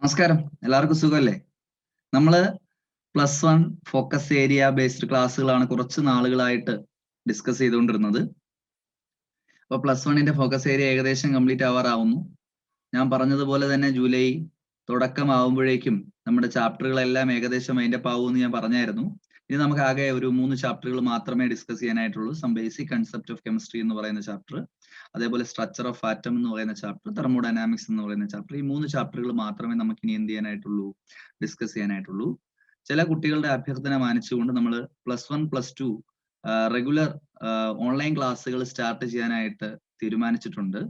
നമസ്കാരം, എല്ലാവർക്കും സുഖമല്ലേ? നമ്മള് +1 ഫോക്കസ് ഏരിയ ബേസ്ഡ് ക്ലാസ്സുകളാണ് കുറച്ച് നാളുകളായിട്ട് ഡിസ്കസ് ചെയ്തുകൊണ്ടിരുന്നത്. അപ്പൊ +1ന്റെ ഫോക്കസ് ഏരിയ ഏകദേശം കംപ്ലീറ്റ് ആവാറാവുന്നു. ഞാൻ പറഞ്ഞതുപോലെ തന്നെ ജൂലൈ തുടക്കമാവുമ്പോഴേക്കും നമ്മുടെ ചാപ്റ്ററുകളെല്ലാം ഏകദേശം അതിന്റെ പാവൂന്ന് ഞാൻ പറഞ്ഞായിരുന്നു. ഇനി നമുക്ക് ആകെ ഒരു 3 ചാപ്റ്ററുകൾ മാത്രമേ ഡിസ്കസ് ചെയ്യാനായിട്ടുള്ളൂ. Some basic concept of chemistry എന്ന് പറയുന്ന ചാപ്റ്റർ, അതേപോലെ സ്ട്രക്ചർ ഓഫ് ആറ്റം എന്ന് പറയുന്ന ചാപ്റ്റർ, തെർമോഡൈനാമിക്സ് എന്ന് പറയുന്ന ചാപ്റ്റർ. ഈ 3 ചാപ്റ്ററുകൾ മാത്രമേ നമുക്ക് ഇനി എന്ത് ചെയ്യാനായിട്ടുള്ളൂ, ഡിസ്കസ് ചെയ്യാനായിട്ടുള്ളൂ. ചില കുട്ടികളുടെ അഭ്യർത്ഥന മാനിച്ചുകൊണ്ട് നമ്മൾ +1 +2 റെഗുലർ ഓൺലൈൻ ക്ലാസ്സുകൾ സ്റ്റാർട്ട് ചെയ്യാനായിട്ട് തീരുമാനിച്ചിട്ടുണ്ട്.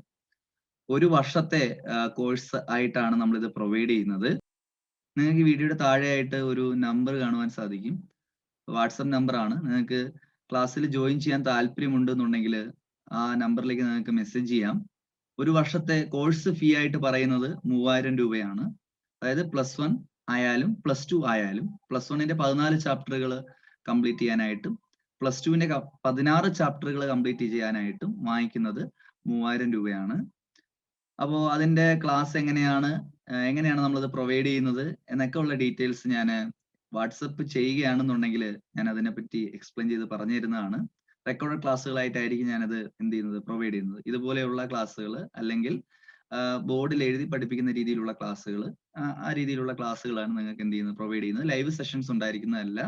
ഒരു വർഷത്തെ കോഴ്സ് ആയിട്ടാണ് നമ്മൾ ഇത് പ്രൊവൈഡ് ചെയ്യുന്നത്. നിങ്ങൾക്ക് ഈ വീഡിയോയുടെ താഴെയായിട്ട് ഒരു നമ്പർ കാണുവാൻ സാധിക്കും. വാട്സപ്പ് നമ്പർ ആണ്. നിങ്ങൾക്ക് ക്ലാസ്സിൽ ജോയിൻ ചെയ്യാൻ താല്പര്യമുണ്ടെന്നുണ്ടെങ്കിൽ ആ നമ്പറിലേക്ക് നിങ്ങൾക്ക് മെസ്സേജ് ചെയ്യാം. ഒരു വർഷത്തെ കോഴ്സ് ഫീ ആയിട്ട് പറയുന്നത് 3000 രൂപയാണ്. അതായത് +1 ആയാലും +2 ആയാലും +1ന്റെ 14 ചാപ്റ്ററുകൾ കംപ്ലീറ്റ് ചെയ്യാനായിട്ടും +2ന്റെ 16 ചാപ്റ്ററുകൾ കംപ്ലീറ്റ് ചെയ്യാനായിട്ടും വാങ്ങിക്കുന്നത് 3000 രൂപയാണ്. അപ്പോൾ അതിന്റെ ക്ലാസ് എങ്ങനെയാണ് നമ്മളത് പ്രൊവൈഡ് ചെയ്യുന്നത് എന്നൊക്കെ ഉള്ള ഡീറ്റെയിൽസ് ഞാൻ വാട്സപ്പ് ചെയ്യുകയാണെന്നുണ്ടെങ്കിൽ ഞാൻ അതിനെപ്പറ്റി എക്സ്പ്ലെയിൻ ചെയ്ത് പറഞ്ഞു തരുന്നതാണ്. റെക്കോർഡഡ് ക്ലാസ്സുകളായിട്ടായിരിക്കും ഞാനത് എന്ത് ചെയ്യുന്നത്, പ്രൊവൈഡ് ചെയ്യുന്നത്. ഇതുപോലെയുള്ള ക്ലാസ്സുകൾ അല്ലെങ്കിൽ ബോർഡിൽ എഴുതി പഠിപ്പിക്കുന്ന രീതിയിലുള്ള ക്ലാസ്സുകൾ, ആ രീതിയിലുള്ള ക്ലാസ്സുകളാണ് നിങ്ങൾക്ക് എന്ത് ചെയ്യുന്നത്, പ്രൊവൈഡ് ചെയ്യുന്നത്. ലൈവ് സെഷൻസ് ഉണ്ടായിരിക്കുന്നതല്ല.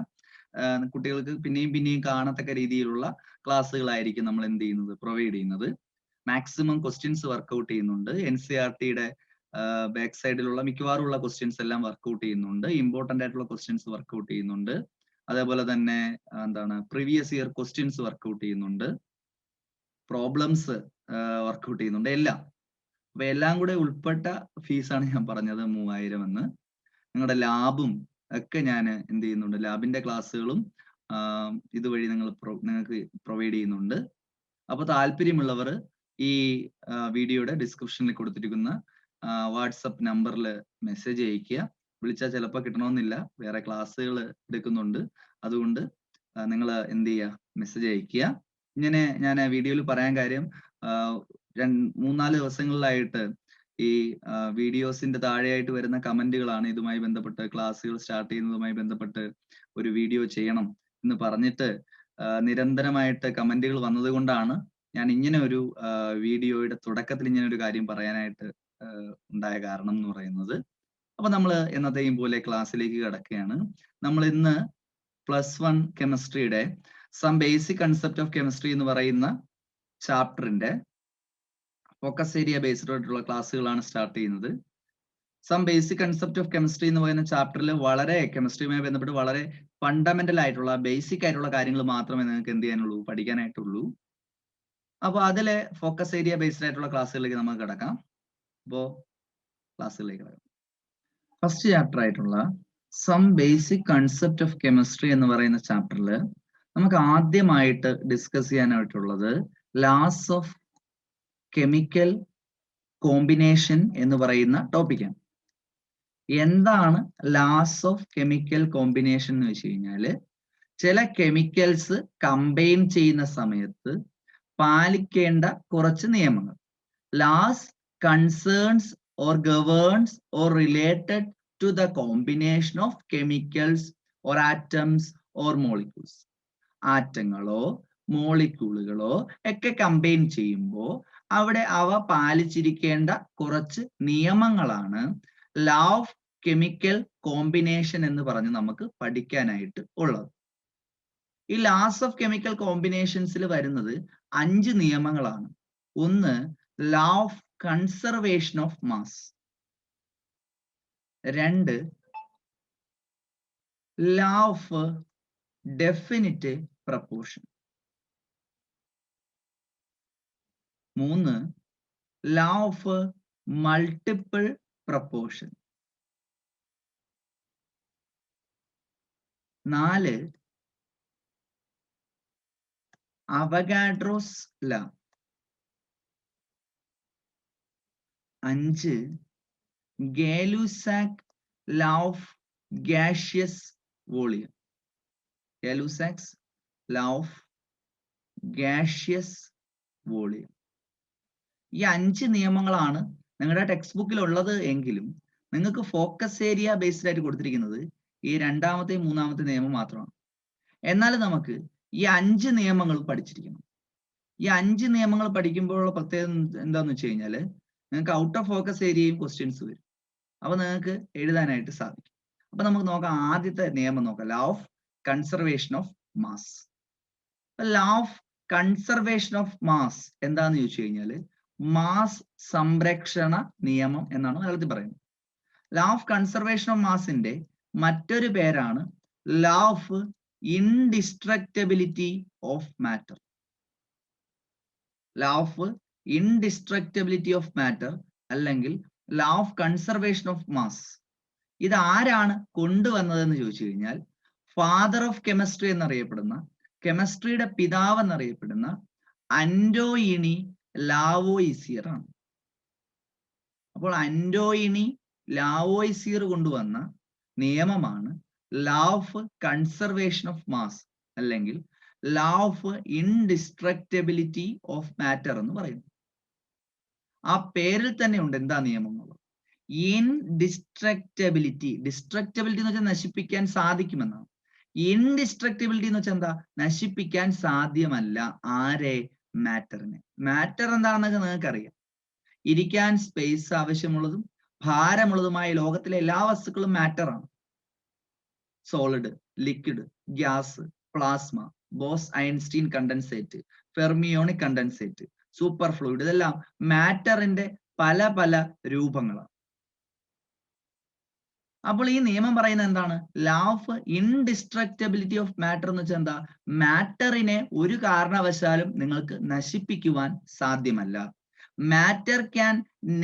കുട്ടികൾക്ക് പിന്നെയും കാണത്തക്ക രീതിയിലുള്ള ക്ലാസ്സുകളായിരിക്കും നമ്മൾ എന്ത് ചെയ്യുന്നത്, പ്രൊവൈഡ് ചെയ്യുന്നത്. മാക്സിമം ക്വസ്റ്റ്യൻസ് വർക്ക്ഔട്ട് ചെയ്യുന്നുണ്ട്. NCERTയുടെ ബാക്ക് സൈഡിലുള്ള മിക്കവാറും ഉള്ള ക്വസ്റ്റ്യൻസ് എല്ലാം വർക്ക്ഔട്ട് ചെയ്യുന്നുണ്ട്. ഇമ്പോർട്ടന്റ് ആയിട്ടുള്ള ക്വസ്റ്റ്യൻസ് വർക്ക്ഔട്ട് ചെയ്യുന്നുണ്ട്. അതേപോലെ തന്നെ പ്രീവിയസ് ഇയർ ക്വസ്റ്റ്യൻസ് വർക്ക്ഔട്ട് ചെയ്യുന്നുണ്ട്. പ്രോബ്ലംസ് വർക്ക്ഔട്ട് ചെയ്യുന്നുണ്ട്. എല്ലാം. അപ്പൊ എല്ലാം കൂടെ ഉൾപ്പെട്ട ഫീസാണ് ഞാൻ പറഞ്ഞത് 3000 എന്ന്. നിങ്ങളുടെ ലാബും ഒക്കെ ഞാൻ എന്ത് ചെയ്യുന്നുണ്ട്, ലാബിന്റെ ക്ലാസ്സുകളും ഇതുവഴി നിങ്ങൾക്ക് പ്രൊവൈഡ് ചെയ്യുന്നുണ്ട്. അപ്പൊ താല്പര്യമുള്ളവർ ഈ വീഡിയോയുടെ ഡിസ്ക്രിപ്ഷനിൽ കൊടുത്തിരിക്കുന്ന വാട്സപ്പ് നമ്പറിൽ മെസ്സേജ് അയക്കുക. വിളിച്ചാൽ ചിലപ്പോൾ കിട്ടണമെന്നില്ല, വേറെ ക്ലാസ്സുകൾ എടുക്കുന്നുണ്ട്. അതുകൊണ്ട് നിങ്ങൾ എന്ത് ചെയ്യുക, മെസ്സേജ് അയക്കുക. ഇങ്ങനെ ഞാൻ വീഡിയോയിൽ പറയാൻ കാര്യം, 3-4 ദിവസങ്ങളിലായിട്ട് ഈ വീഡിയോസിന്റെ താഴെയായിട്ട് വരുന്ന കമന്റുകളാണ് ഇതുമായി ബന്ധപ്പെട്ട്, ക്ലാസ്സുകൾ സ്റ്റാർട്ട് ചെയ്യുന്നതുമായി ബന്ധപ്പെട്ട് ഒരു വീഡിയോ ചെയ്യണം എന്ന് പറഞ്ഞിട്ട് നിരന്തരമായിട്ട് കമന്റുകൾ വന്നതുകൊണ്ടാണ് ഞാൻ ഇങ്ങനെ ഒരു വീഡിയോയുടെ തുടക്കത്തിൽ ഇങ്ങനെ ഒരു കാര്യം പറയാനായിട്ട് ഉണ്ടായ കാരണം എന്ന് പറയുന്നത്. അപ്പൊ നമ്മൾ എന്നത്തെയും പോലെ ക്ലാസ്സിലേക്ക് കടക്കുകയാണ്. നമ്മൾ ഇന്ന് +1 കെമിസ്ട്രിയുടെ some basic concept of chemistry എന്ന് പറയുന്ന ചാപ്റ്ററിന്റെ ഫോക്കസ് ഏരിയ ബേസ്ഡ് ആയിട്ടുള്ള ക്ലാസ്സുകളാണ് സ്റ്റാർട്ട് ചെയ്യുന്നത്. Some basic concept of chemistry എന്ന് പറയുന്ന ചാപ്റ്ററിൽ വളരെ കെമിസ്ട്രിയുമായി ബന്ധപ്പെട്ട് വളരെ ഫണ്ടമെന്റൽ ആയിട്ടുള്ള ബേസിക് ആയിട്ടുള്ള കാര്യങ്ങൾ മാത്രമേ നിങ്ങൾക്ക് എന്ത് ചെയ്യാനുള്ളൂ, പഠിക്കാനായിട്ടുള്ളൂ. അപ്പൊ അതിലെ ഫോക്കസ് ഏരിയ ബേസ്ഡ് ആയിട്ടുള്ള ക്ലാസ്സുകളിലേക്ക് നമുക്ക് കിടക്കാം. അപ്പോ ക്ലാസ്സുകളിലേക്ക് കിടക്കാം. ഫസ്റ്റ് ചാപ്റ്റർ ആയിട്ടുള്ള some basic concept of chemistry എന്ന് പറയുന്ന ചാപ്റ്ററിൽ നമുക്ക് ആദ്യമായിട്ട് ഡിസ്കസ് ചെയ്യാനായിട്ടുള്ളത് ലാസ് ഓഫ് കെമിക്കൽ കോമ്പിനേഷൻ എന്ന് പറയുന്ന ടോപ്പിക്കാണ്. എന്താണ് ലാസ് ഓഫ് കെമിക്കൽ കോമ്പിനേഷൻ എന്ന് വെച്ച് കഴിഞ്ഞാൽ, ചില കെമിക്കൽസ് കമ്പൈൻ ചെയ്യുന്ന സമയത്ത് പാലിക്കേണ്ട കുറച്ച് നിയമങ്ങൾ. Laws concerns or governs or related to the combination of chemicals or atoms or molecules. ആറ്റങ്ങളോ മോളിക്യൂളുകളോ ഒക്കെ കമ്പൈൻ ചെയ്യുമ്പോൾ അവിടെ അവ പാലിച്ചിരിക്കേണ്ട കുറച്ച് നിയമങ്ങളാണ് ലോ ഓഫ് കെമിക്കൽ കോമ്പിനേഷൻ എന്ന് പറഞ്ഞ് നമുക്ക് പഠിക്കാനായിട്ട് ഉള്ളത്. ഈ ലാസ് ഓഫ് കെമിക്കൽ കോമ്പിനേഷൻസിൽ വരുന്നത് 5 നിയമങ്ങളാണ്. ഒന്ന്, law of conservation of mass. 2, law of definite proportion. 3, law of multiple proportion. 4, Avogadro's law. 5, Gay Lussac law of gaseous volume. Gay Lussac's law of gaseous volume. ഈ 5 നിയമങ്ങളാണ് നിങ്ങളുടെ ടെക്സ്റ്റ് ബുക്കിൽ ഉള്ളത് എങ്കിലും നിങ്ങൾക്ക് ഫോക്കസ് ഏരിയ ബേസ്ഡ് ആയിട്ട് കൊടുത്തിരിക്കുന്നത് ഈ രണ്ടാമത്തെയും മൂന്നാമത്തെ നിയമം മാത്രമാണ്. എന്നാൽ നമുക്ക് ഈ 5 നിയമങ്ങൾ പഠിച്ചിരിക്കണം. ഈ 5 നിയമങ്ങൾ പഠിക്കുമ്പോഴുള്ള പ്രത്യേകത എന്താന്ന് വെച്ച് കഴിഞ്ഞാൽ നിങ്ങൾക്ക് ഔട്ട് ഓഫ് ഫോക്കസ് ഏരിയയും ക്വസ്റ്റ്യൻസ് വരും. അപ്പൊ നിങ്ങൾക്ക് എഴുതാനായിട്ട് സാധിക്കും. അപ്പൊ നമുക്ക് നോക്കാം, ആദ്യത്തെ നിയമം നോക്കാം, law of conservation of mass. Law of conservation of mass എന്താന്ന് ചോദിച്ചു കഴിഞ്ഞാൽ മാസ് സംരക്ഷണ നിയമം എന്നാണ് മലയാളത്തിൽ പറയുന്നത്. ലോ ഓഫ് കൺസർവേഷൻ ഓഫ് മാസിന്റെ മറ്റൊരു പേരാണ് law of indestructibility of matter. Law of indestructibility of matter അല്ലെങ്കിൽ law of conservation of mass. ഇത് ആരാണ് കൊണ്ടുവന്നതെന്ന് ചോദിച്ചു കഴിഞ്ഞാൽ ഫാദർ ഓഫ് കെമിസ്ട്രി എന്നറിയപ്പെടുന്ന, കെമിസ്ട്രിയുടെ പിതാവ് എന്നറിയപ്പെടുന്ന അന്റോയിനി ലാവോയിസിയർ ആണ്. അപ്പോൾ അന്റോയിനി ലാവോയിസിയർ കൊണ്ടുവന്ന നിയമമാണ് law of conservation of mass അല്ലെങ്കിൽ law of indestructibility of matter എന്ന് പറയുന്നു. ആ പേരിൽ തന്നെ ഉണ്ട് എന്താ നിയമം എന്നുള്ളത്. ഇൻഡിസ്ട്രക്റ്റബിലിറ്റി, ഡിസ്ട്രക്റ്റബിലിറ്റി എന്ന് വെച്ചാൽ നശിപ്പിക്കാൻ സാധിക്കുമെന്നാണ്. ഇൻഡിസ്ട്രക്റ്റബിലിറ്റി എന്ന് വെച്ചാൽ എന്താ? നശിപ്പിക്കാൻ സാധ്യമല്ല. ആരെ? മാറ്ററിനെ. മാറ്റർ എന്താണെന്നൊക്കെ നിങ്ങൾക്ക് അറിയാം. ഇരിക്കാൻ സ്പേസ് ആവശ്യമുള്ളതും ഭാരമുള്ളതുമായ ലോകത്തിലെ എല്ലാ വസ്തുക്കളും മാറ്റർ ആണ്. Solid, liquid, gas, plasma, boss Einstein condensate, fermionic condensate, super fluid, ഇതെല്ലാം മാറ്ററിന്റെ പല പല രൂപങ്ങളാണ്. അപ്പോൾ ഈ നിയമം പറയുന്നത് എന്താണ്? Law of indestructibility of matter എന്ന് വെച്ചാൽ എന്താ? മാറ്ററിനെ ഒരു കാരണവശാലും നിങ്ങൾക്ക് നശിപ്പിക്കുവാൻ സാധ്യമല്ല. Matter can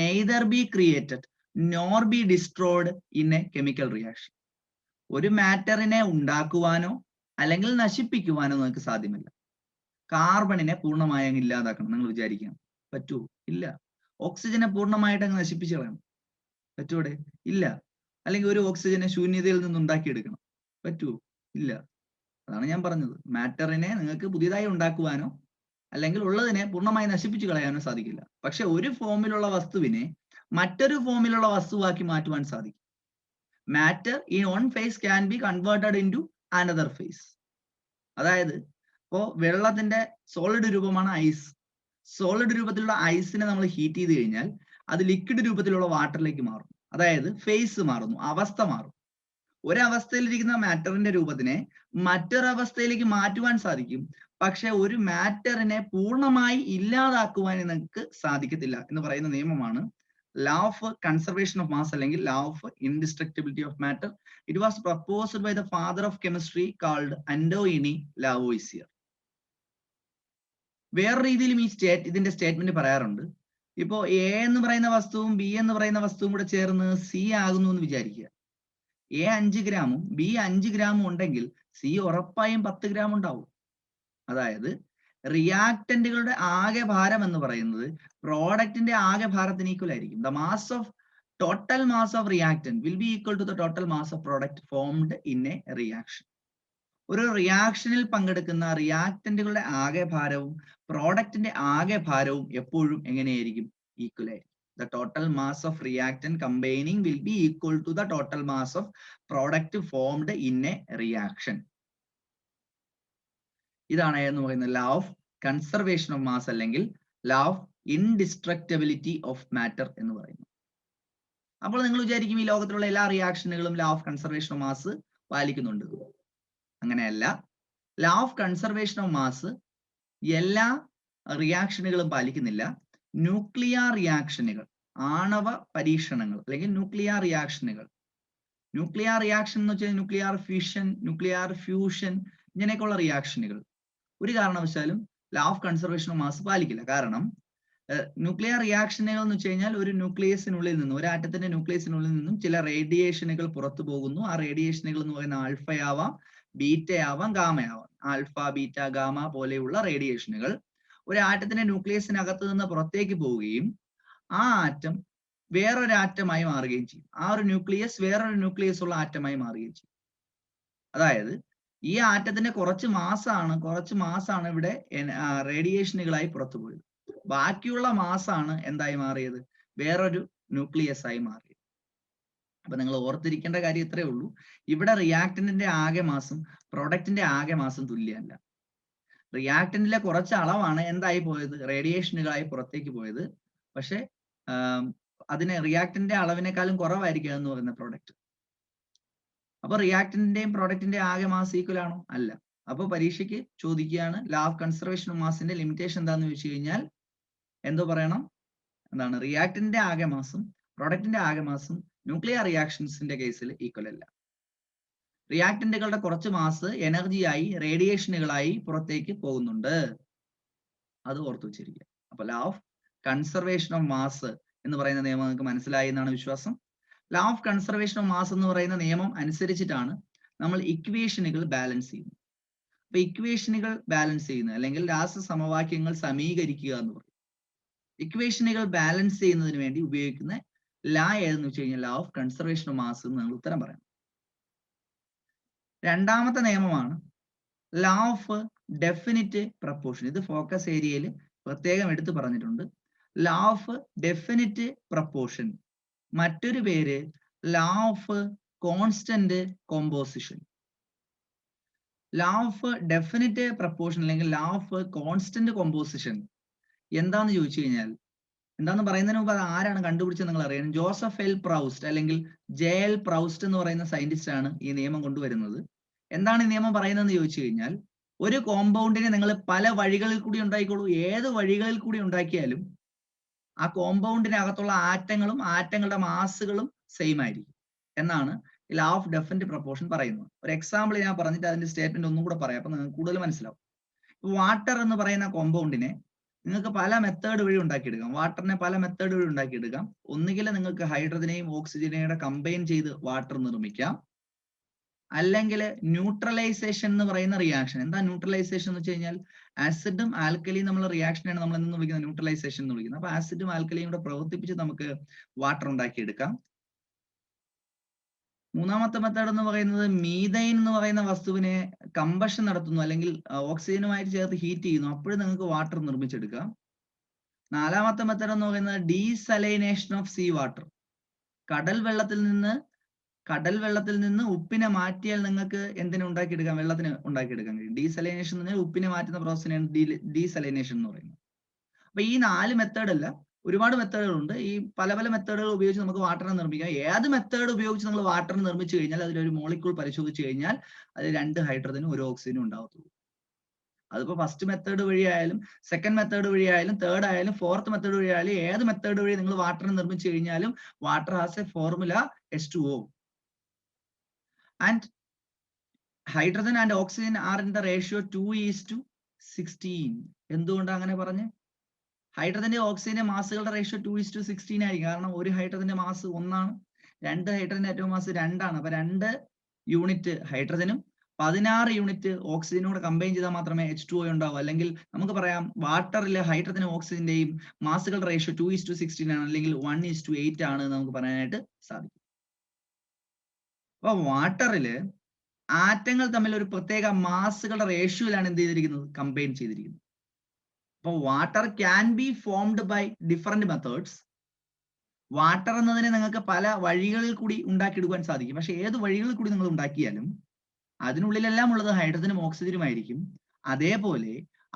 neither be created nor B destroyed in A chemical reaction. ഒരു മാറ്ററിനെ ഉണ്ടാക്കുവാനോ അല്ലെങ്കിൽ നശിപ്പിക്കുവാനോ നിങ്ങൾക്ക് സാധ്യമല്ല. കാർബണിനെ പൂർണ്ണമായി അങ്ങ് ഇല്ലാതാക്കണം നിങ്ങൾ വിചാരിക്കണം, പറ്റുമോ? ഇല്ല. ഓക്സിജനെ പൂർണ്ണമായിട്ട് അങ്ങ് നശിപ്പിച്ചു കളയണം, പറ്റൂടെ? ഇല്ല. അല്ലെങ്കിൽ ഒരു ഓക്സിജനെ ശൂന്യതയിൽ നിന്ന് ഉണ്ടാക്കിയെടുക്കണം, പറ്റുമോ? ഇല്ല. അതാണ് ഞാൻ പറഞ്ഞത്, മാറ്ററിനെ നിങ്ങൾക്ക് പുതിയതായി ഉണ്ടാക്കുവാനോ അല്ലെങ്കിൽ ഉള്ളതിനെ പൂർണ്ണമായി നശിപ്പിച്ചു കളയാനോ സാധിക്കില്ല. പക്ഷെ ഒരു ഫോമിലുള്ള വസ്തുവിനെ മറ്റൊരു ഫോമിലുള്ള വസ്തുവാക്കി മാറ്റുവാൻ സാധിക്കും. Matter in one phase can be converted into another phase. അതായത് ഇപ്പോ വെള്ളത്തിന്റെ സോളിഡ് രൂപമാണ് ഐസ്. സോളിഡ് രൂപത്തിലുള്ള ഐസിനെ നമ്മൾ ഹീറ്റ് ചെയ്ത് കഴിഞ്ഞാൽ അത് ലിക്വിഡ് രൂപത്തിലുള്ള വാട്ടറിലേക്ക് മാറും. അതായത് ഫേസ് മാറുന്നു, അവസ്ഥ മാറും. ഒരവസ്ഥയിലിരിക്കുന്ന മാറ്ററിന്റെ രൂപത്തിനെ മറ്റൊരവസ്ഥയിലേക്ക് മാറ്റുവാൻ സാധിക്കും. പക്ഷെ ഒരു മാറ്ററിനെ പൂർണ്ണമായി ഇല്ലാതാക്കുവാൻ നിങ്ങൾക്ക് സാധിക്കത്തില്ല എന്ന് പറയുന്ന നിയമമാണ് law of conservation of mass അല്ലെങ്കിൽ law of indestructibility of matter. It was proposed by the father of chemistry called Antoine Lavoisier. വേറെ രീതിയിലും ഇതിന്റെ സ്റ്റേറ്റ്മെന്റ് പറയാറുണ്ട്. ഇപ്പോ എ എന്ന് പറയുന്ന വസ്തുവും ബി എന്ന് പറയുന്ന വസ്തുവും കൂടെ ചേർന്ന് സി ആകുന്നു എന്ന് വിചാരിക്കുക. എ 5 ഗ്രാമും ബി 5 ഗ്രാമും ഉണ്ടെങ്കിൽ സി ഉറപ്പായും 10 ഗ്രാം ഉണ്ടാവും. അതായത് റിയാക്ടന്റുകളുടെ ആകെ ഭാരം എന്ന് പറയുന്നത് പ്രോഡക്റ്റിന്റെ ആകെ ഭാരത്തിന് ഈക്വൽ ആയിരിക്കും. The mass of total mass of reactant will be equal to the total mass of product formed in a reaction. ഒരു റിയാക്ഷനിൽ പങ്കെടുക്കുന്ന റിയാക്ടന്റുകളുടെ ആകെ ഭാരവും പ്രോഡക്റ്റിന്റെ ആകെ ഭാരവും എപ്പോഴും എങ്ങനെയായിരിക്കും? ഈക്വൽ ആയിരിക്കും. The total mass of reactant combining will be equal to the total mass of product formed in a reaction. ഇതാണ് എന്ന് പറയുന്നത് law of conservation of mass അല്ലെങ്കിൽ law of indestructibility of matter എന്ന് പറയുന്നു. അപ്പോൾ നിങ്ങൾ വിചാരിക്കും ഈ ലോകത്തിലുള്ള എല്ലാ റിയാക്ഷനുകളും law of conservation of mass പാലിക്കുന്നുണ്ട്. അങ്ങനെയല്ല. Law of conservation of mass എല്ലാ റിയാക്ഷനുകളും പാലിക്കുന്നില്ല. ന്യൂക്ലിയർ റിയാക്ഷനുകൾ, ആണവ പരീക്ഷണങ്ങൾ അല്ലെങ്കിൽ ന്യൂക്ലിയർ റിയാക്ഷനുകൾ. ന്യൂക്ലിയർ റിയാക്ഷൻ എന്ന് വെച്ചാൽ ന്യൂക്ലിയർ ഫിഷൻ, ന്യൂക്ലിയർ ഫ്യൂഷൻ, ഇങ്ങനെയൊക്കെയുള്ള റിയാക്ഷനുകൾ ഒരു കാരണവശാലും law of conservation of mass പാലിക്കില്ല. കാരണം ന്യൂക്ലിയർ റിയാക്ഷനുകൾ എന്ന് വെച്ച് കഴിഞ്ഞാൽ ഒരു ന്യൂക്ലിയസിനുള്ളിൽ നിന്നും, ഒരു ആറ്റത്തിന്റെ ന്യൂക്ലിയസിനുള്ളിൽ നിന്നും ചില റേഡിയേഷനുകൾ പുറത്തു പോകുന്നു. ആ റേഡിയേഷനുകൾ എന്ന് പറയുന്ന ആൽഫയാവാം, ബീറ്റയാവാം, ഗാമയാവാം. ആൽഫ, ബീറ്റ, ഗാമ പോലെയുള്ള റേഡിയേഷനുകൾ ഒരു ആറ്റത്തിന്റെ ന്യൂക്ലിയസിനകത്ത് നിന്ന് പുറത്തേക്ക് പോവുകയും ആ ആറ്റം വേറൊരു ആറ്റമായി മാറുകയും ചെയ്യും. ആ ഒരു ന്യൂക്ലിയസ് വേറൊരു ന്യൂക്ലിയസ് ഉള്ള ആറ്റമായി മാറുകയും ചെയ്യും. അതായത് ഈ ആറ്റത്തിന്റെ കുറച്ച് മാസാണ് ഇവിടെ റേഡിയേഷനുകളായി പുറത്തു പോയത്. ബാക്കിയുള്ള മാസാണ് എന്തായി മാറിയത്? വേറൊരു ന്യൂക്ലിയസ് ആയി മാറിയത്. അപ്പൊ നിങ്ങൾ ഓർത്തിരിക്കേണ്ട കാര്യം ഇത്രയേ ഉള്ളൂ. ഇവിടെ റിയാക്ടന്റിന്റെ ആകെ മാസം പ്രൊഡക്റ്റിന്റെ ആകെ മാസം തുല്യമല്ല. റിയാക്ടന്റിലെ കുറച്ച് അളവാണ് എന്തായി പോയത്, റേഡിയേഷനുകളായി പുറത്തേക്ക് പോയത്. പക്ഷെ അതിന് റിയാക്ടന്റിന്റെ അളവിനേക്കാളും കുറവായിരിക്കും എന്ന് പറയുന്ന പ്രോഡക്റ്റ്. അപ്പൊ റിയാക്ടന്റിന്റെയും പ്രോഡക്റ്റിന്റെ ആകെ മാസ് ഈക്വൽ ആണോ? അല്ല. അപ്പൊ പരീക്ഷയ്ക്ക് ചോദിക്കുകയാണ് ലോ ഓഫ് കൺസർവേഷൻ ഓഫ് മാസിന്റെ ലിമിറ്റേഷൻ എന്താന്ന് ചോദിച്ചു കഴിഞ്ഞാൽ എന്തോ പറയണം, എന്താണ്, റിയാക്ടന്റിന്റെ ആകെ മാസും പ്രൊഡക്റ്റിന്റെ ആകെ മാസും ന്യൂക്ലിയർ റിയാക്ഷൻസിന്റെ കേസിൽ ഈക്വൽ അല്ല. റിയാക്ടന്റുകളുടെ കുറച്ച് മാസ് എനർജിയായി റേഡിയേഷനുകളായി പുറത്തേക്ക് പോകുന്നുണ്ട്. അത് ഓർത്തു വെച്ചിരിക്കുക. അപ്പൊ law of conservation of mass എന്ന് പറയുന്ന നിയമം നിങ്ങൾക്ക് മനസ്സിലായി എന്നാണ് വിശ്വാസം. Law of conservation of mass എന്ന് പറയുന്ന നിയമം അനുസരിച്ചിട്ടാണ് നമ്മൾ ഇക്വേഷനുകൾ ബാലൻസ് ചെയ്യുന്നത്. അപ്പൊ ഇക്വേഷനുകൾ ബാലൻസ് ചെയ്യുന്നത് അല്ലെങ്കിൽ രാസസമവാക്യങ്ങൾ സമീകരിക്കുക എന്ന് പറയും. ഇക്വേഷനുകൾ ബാലൻസ് ചെയ്യുന്നതിന് വേണ്ടി ഉപയോഗിക്കുന്ന ലാ ഏതെന്ന് വെച്ച് കഴിഞ്ഞാൽ law of conservation of mass എന്ന് നിങ്ങൾ ഉത്തരം പറയണം. രണ്ടാമത്തെ നിയമമാണ് ലോ ഓഫ് ഡെഫിനിറ്റ് പ്രപ്പോർഷൻ. ഇത് ഫോക്കസ് ഏരിയയിൽ പ്രത്യേകം എടുത്തു പറഞ്ഞിട്ടുണ്ട്. ലോ ഓഫ് ഡെഫിനിറ്റ് പ്രപ്പോർഷൻ, മറ്റൊരു പേര് law of constant composition. Law of definite proportion അല്ലെങ്കിൽ ലോ ഓഫ് കോൺസ്റ്റന്റ് കോമ്പോസിഷൻ എന്താന്ന് ചോദിച്ചു കഴിഞ്ഞാൽ, എന്താന്ന് പറയുന്നതിന് മുമ്പ് അത് ആരാണ് കണ്ടുപിടിച്ചത് നിങ്ങൾ അറിയണം. ജോസഫ് എൽ പ്രൗസ്റ്റ് അല്ലെങ്കിൽ ജെ എൽ പ്രൗസ്റ്റ് എന്ന് പറയുന്ന സയന്റിസ്റ്റ് ആണ് ഈ നിയമം കൊണ്ടുവരുന്നത്. എന്താണ് ഈ നിയമം പറയുന്നതെന്ന് ചോദിച്ചു കഴിഞ്ഞാൽ, ഒരു കോമ്പൗണ്ടിനെ നിങ്ങൾ പല വഴികളിൽ കൂടി ഉണ്ടാക്കിക്കോളൂ. ഏത് വഴികളിൽ കൂടി ഉണ്ടാക്കിയാലും ആ കോമ്പൗണ്ടിനകത്തുള്ള ആറ്റങ്ങളും ആറ്റങ്ങളുടെ മാസുകളും സെയിം ആയിരിക്കും എന്നാണ് ലോ ഓഫ് ഡെഫിനിറ്റ് പ്രപ്പോർഷൻ പറയുന്നത്. ഒരു എക്സാമ്പിൾ ഞാൻ പറഞ്ഞിട്ട് അതിന്റെ സ്റ്റേറ്റ്മെന്റ് ഒന്നും കൂടെ പറയാം, അപ്പൊ നിങ്ങൾക്ക് കൂടുതൽ മനസ്സിലാവും. വാട്ടർ എന്ന് പറയുന്ന കോമ്പൗണ്ടിനെ നിങ്ങൾക്ക് പല മെത്തേഡ് വഴി ഉണ്ടാക്കിയെടുക്കാം. വാട്ടറിനെ പല മെത്തേഡ് വഴി ഉണ്ടാക്കിയെടുക്കാം. ഒന്നുകിൽ നിങ്ങൾക്ക് ഹൈഡ്രജനെയും ഓക്സിജനെയും കമ്പൈൻ ചെയ്ത് വാട്ടർ നിർമ്മിക്കാം, അല്ലെങ്കിൽ ന്യൂട്രലൈസേഷൻ എന്ന് പറയുന്ന റിയാക്ഷൻ. എന്താ ന്യൂട്രലൈസേഷൻ എന്ന് വെച്ച് കഴിഞ്ഞാൽ, ആസിഡും ആൽക്കലിയും തമ്മിലുള്ള റിയാക്ഷനാണ് നമ്മൾ എന്ന് വിളിക്കുന്നത് ന്യൂട്രലൈസേഷൻ എന്ന് വിളിക്കുന്നത്. അപ്പൊ ആസിഡും ആൽക്കലിയും കൂടെ പ്രവർത്തിപ്പിച്ച് നമുക്ക് വാട്ടർ ഉണ്ടാക്കിയെടുക്കാം. മൂന്നാമത്തെ മെത്തേഡ് എന്ന് പറയുന്നത് മീഥൈൻ എന്ന് പറയുന്ന വസ്തുവിനെ കമ്പഷൻ നടത്തുന്നു അല്ലെങ്കിൽ ഓക്സിജനുമായിട്ട് ചേർത്ത് ഹീറ്റ് ചെയ്യുന്നു, അപ്പോഴും നിങ്ങൾക്ക് വാട്ടർ നിർമ്മിച്ചെടുക്കാം. നാലാമത്തെ മെത്തേഡ് എന്ന് പറയുന്നത് ഡീസലൈനേഷൻ ഓഫ് സീ വാട്ടർ. കടൽ വെള്ളത്തിൽ നിന്ന് ഉപ്പിനെ മാറ്റിയാൽ നിങ്ങൾക്ക് എന്തിനെ ഉണ്ടാക്കിയെടുക്കാം, വെള്ളത്തിന് ഉണ്ടാക്കിയെടുക്കാൻ കഴിയും. ഡീസലൈനേഷൻ എന്ന് പറഞ്ഞാൽ ഉപ്പിനെ മാറ്റുന്ന പ്രോസസ്സിനെയാണ് ഡീസലൈനേഷൻ എന്ന് പറയുന്നത്. അപ്പൊ ഈ 4 മെത്തേഡ് അല്ല, ഒരുപാട് മെത്തേഡുകളുണ്ട്. ഈ പല പല മെത്തേഡുകൾ ഉപയോഗിച്ച് നമുക്ക് വാട്ടറിനെ നിർമ്മിക്കാം. ഏത് മെത്തേഡ് ഉപയോഗിച്ച് നിങ്ങൾ വാട്ടറിനെ നിർമ്മിച്ചു കഴിഞ്ഞാൽ അതിലൊരു മോളിക്യൂൾ പരിശോധിച്ചു കഴിഞ്ഞാൽ അതിൽ 2 ഹൈഡ്രജനും 1 ഓക്സിജനും ഉണ്ടാവത്തുള്ളൂ. അതിപ്പോ ഫസ്റ്റ് മെത്തേഡ് വഴിയായാലും സെക്കൻഡ് മെത്തേഡ് വഴിയായാലും തേർഡ് ആയാലും ഫോർത്ത് മെത്തേഡ് വഴിയായാലും ഏത് മെത്തേഡ് വഴി നിങ്ങൾ വാട്ടറിനെ നിർമ്മിച്ചു കഴിഞ്ഞാലും water has a formula H2O. And hydrogen and oxygen are in the ratio 2:16. എന്തുകൊണ്ടാണ് അങ്ങനെ പറഞ്ഞ്? ഹൈഡ്രജന്റെ ഓക്സിജന്റെ മാസുകളുടെ റേഷ്യോ 2:16 ആയിരിക്കും. കാരണം ഒരു ഹൈഡ്രജന്റെ മാസ് 1 ആണ്, 2 ഹൈഡ്രജന്റെ ആറ്റോം മാസ് 2 ആണ്. അപ്പൊ 2 യൂണിറ്റ് ഹൈഡ്രജനും 16 യൂണിറ്റ് ഓക്സിജനും കൂടെ കമ്പൈൻ ചെയ്താൽ മാത്രമേ H2O ഉണ്ടാവൂ. അല്ലെങ്കിൽ നമുക്ക് പറയാം വാട്ടറിലെ ഹൈഡ്രജനും ഓക്സിജന്റെയും മാസുകളുടെ റേഷ്യോ 2:16 ആണ്, അല്ലെങ്കിൽ 1:8 ആണ് നമുക്ക് പറയാനായിട്ട് സാധിക്കും. അപ്പൊ വാട്ടറില് ആറ്റങ്ങൾ തമ്മിൽ ഒരു പ്രത്യേക മാസുകളുടെ റേഷ്യോയിലാണ് എന്ത് ചെയ്തിരിക്കുന്നത്, കമ്പൈൻ ചെയ്തിരിക്കുന്നത്. അപ്പൊ water can be formed by different methods. Water എന്നതിനെ നിങ്ങൾക്ക് പല വഴികളിൽ കൂടി ഉണ്ടാക്കിയെടുക്കാൻ സാധിക്കും. പക്ഷെ ഏത് വഴികളിൽ കൂടി നിങ്ങൾ ഉണ്ടാക്കിയാലും അതിനുള്ളിലെല്ലാം ഉള്ളത് ഹൈഡ്രജനും ഓക്സിജനും ആയിരിക്കും. അതേപോലെ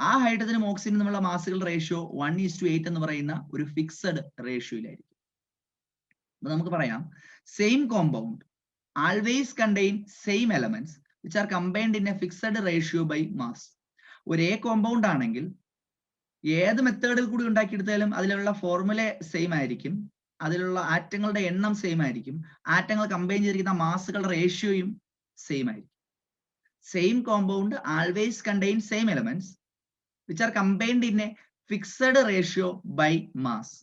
ആ ഹൈഡ്രജനും ഓക്സിജനും തമ്മിലുള്ള മാസുകളുടെ റേഷ്യോ 1:8 എന്ന് പറയുന്ന ഒരു ഫിക്സഡ് റേഷ്യോയിലായിരിക്കും. അപ്പൊ നമുക്ക് പറയാം same compound always contain same elements which are combined in a fixed ratio by mass. ഒരേ കോമ്പൗണ്ട് ആണെങ്കിൽ ഏത് മെത്തേഡിൽ കൂടി ഉണ്ടാക്കിയെടുത്താലും അതിലുള്ള ഫോർമുല സെയിം ആയിരിക്കും, അതിലുള്ള ആറ്റങ്ങളുടെ എണ്ണം സെയിം ആയിരിക്കും, ആറ്റങ്ങൾ കമ്പൈൻ ചെയ്തിരിക്കുന്ന മാസുകളുടെ റേഷ്യോയും സെയിം ആയിരിക്കും. Same compound always contain same elements which are combined in a fixed ratio by mass.